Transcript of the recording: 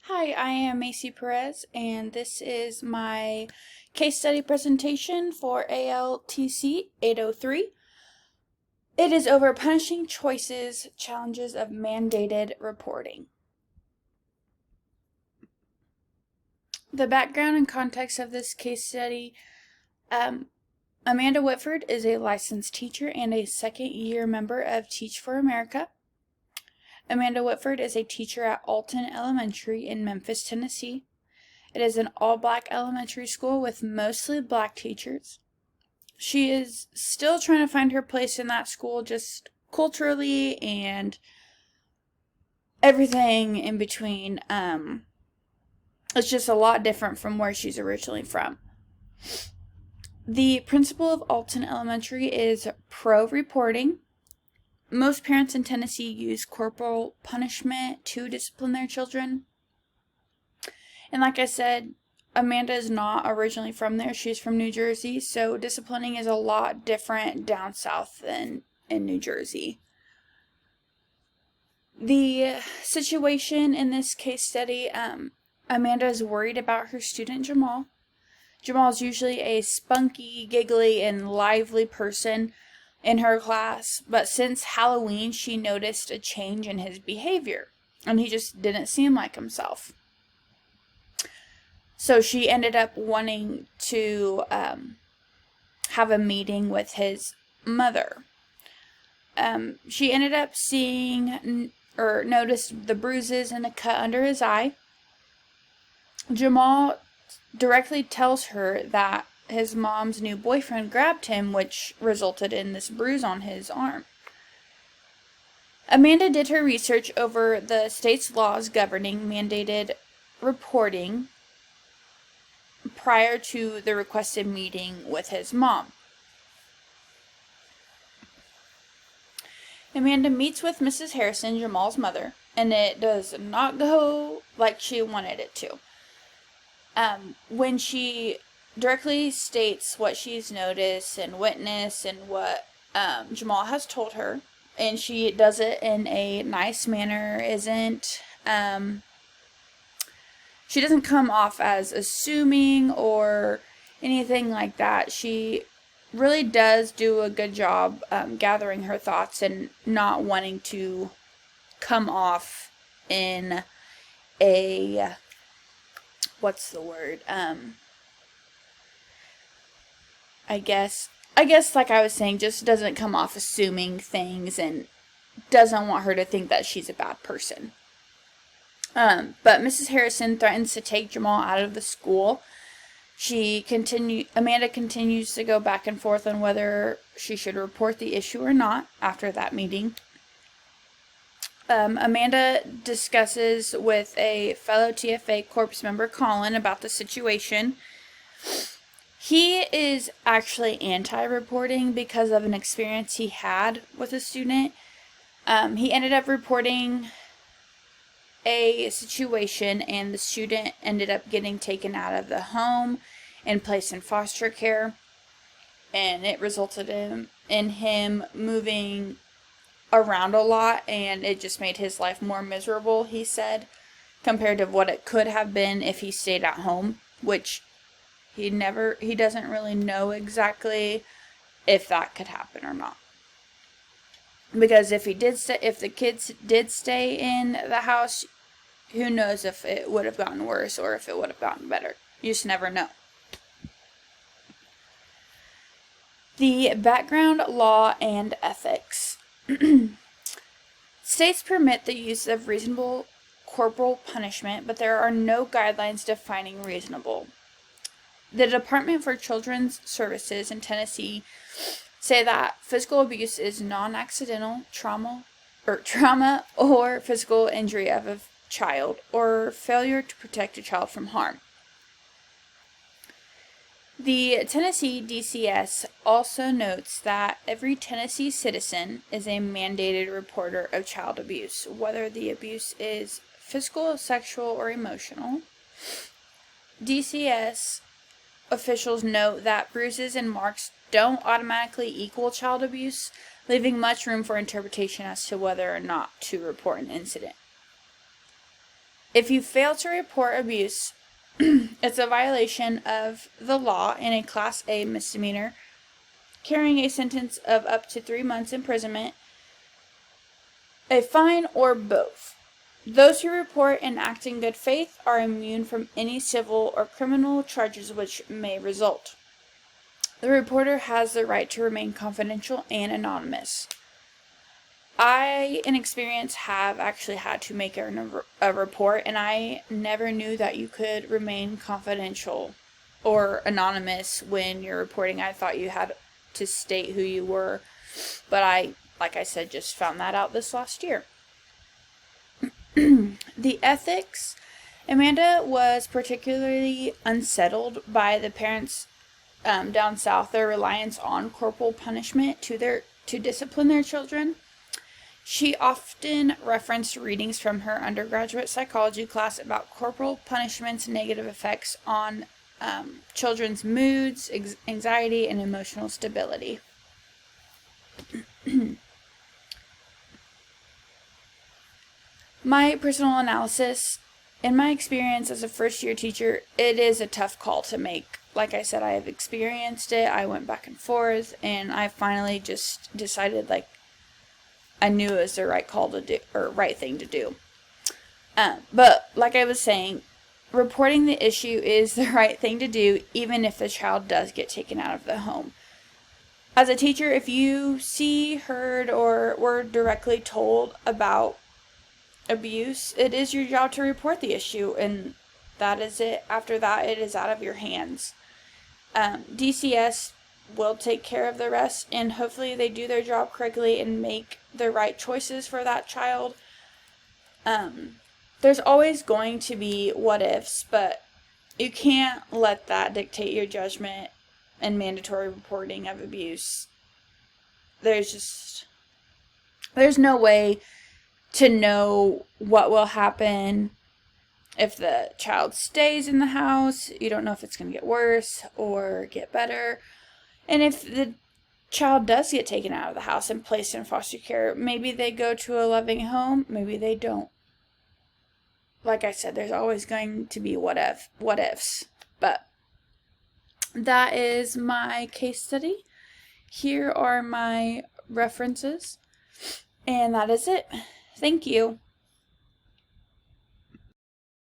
Hi, I am Macy Perez, and this is my case study presentation for ALTC 803. It is over punishing choices, challenges of mandated reporting. The background and context of this case study, Amanda Whitford is a licensed teacher and a second-year member of Teach for America. Amanda Whitford is a teacher at Alton Elementary in Memphis, Tennessee. It is an all-black elementary school with mostly black teachers. She is still trying to find her place in that school, just culturally and everything in between. It's just a lot different from where she's originally from. The principal of Alton Elementary is pro-reporting. Most parents in Tennessee use corporal punishment to discipline their children. And like I said, Amanda is not originally from there. She's from New Jersey, so disciplining is a lot different down south than in New Jersey. The situation in this case study, Amanda is worried about her student Jamal. Jamal is usually a spunky, giggly, and lively person in her class, but since Halloween she noticed a change in his behavior, and he just didn't seem like himself. So she ended up wanting to have a meeting with his mother. She ended up seeing or noticed the bruises and a cut under his eye. Jamal directly tells her that his mom's new boyfriend grabbed him, which resulted in this bruise on his arm. Amanda did her research over the state's laws governing mandated reporting prior to the requested meeting with his mom. Amanda meets with Mrs. Harrison, Jamal's mother, and it does not go like she wanted it to. When she directly states what she's noticed and witnessed and what Jamal has told her, and she does it in a nice manner, she doesn't come off as assuming or anything like that. She really does do a good job gathering her thoughts and not wanting to come off in a, what's the word? I guess like I was saying, just doesn't come off assuming things and doesn't want her to think that she's a bad person. But Mrs. Harrison threatens to take Jamal out of the school. Amanda continues to go back and forth on whether she should report the issue or not after that meeting. Amanda discusses with a fellow TFA Corps member, Colin, about the situation. He is actually anti-reporting because of an experience he had with a student. He ended up reporting a situation, and the student ended up getting taken out of the home and placed in foster care, and it resulted in him moving around a lot, and it just made his life more miserable, he said, compared to what it could have been if he stayed at home, which he doesn't really know exactly if that could happen or not. Because if the kids did stay in the house, who knows if it would have gotten worse or if it would have gotten better. You just never know. The background, law, and ethics. States permit the use of reasonable corporal punishment, but there are no guidelines defining reasonable. The Department for Children's Services in Tennessee say that physical abuse is non-accidental trauma or physical injury of a child or failure to protect a child from harm. The Tennessee DCS also notes that every Tennessee citizen is a mandated reporter of child abuse, whether the abuse is physical, sexual, or emotional. DCS officials note that bruises and marks don't automatically equal child abuse, leaving much room for interpretation as to whether or not to report an incident. If you fail to report abuse, it's a violation of the law and a Class A misdemeanor, carrying a sentence of up to 3 months imprisonment, a fine, or both. Those who report and act in good faith are immune from any civil or criminal charges which may result. The reporter has the right to remain confidential and anonymous. I, in experience, have actually had to make a report, and I never knew that you could remain confidential or anonymous when you're reporting. I thought you had to state who you were, but I, like I said, just found that out this last year. The ethics. Amanda was particularly unsettled by the parents down south, their reliance on corporal punishment to discipline their children. She often referenced readings from her undergraduate psychology class about corporal punishment's negative effects on children's moods, anxiety, and emotional stability. My personal analysis, in my experience as a first-year teacher, it is a tough call to make. Like I said, I have experienced it. I went back and forth, and I finally just decided, I knew it was the right call to do, or right thing to do. But like I was saying, reporting the issue is the right thing to do, even if the child does get taken out of the home. As a teacher, if you see, heard, or were directly told about abuse, it is your job to report the issue, and that is it. After that, it is out of your hands. DCS will take care of the rest, and hopefully they do their job correctly and make the right choices for that child. There's always going to be what ifs, but you can't let that dictate your judgment and mandatory reporting of abuse. There's no way to know what will happen if the child stays in the house. You don't know if it's going to get worse or get better. And if the child does get taken out of the house and placed in foster care, maybe they go to a loving home, maybe they don't. Like I said, there's always going to be what ifs. But that is my case study. Here are my references. And that is it. Thank you.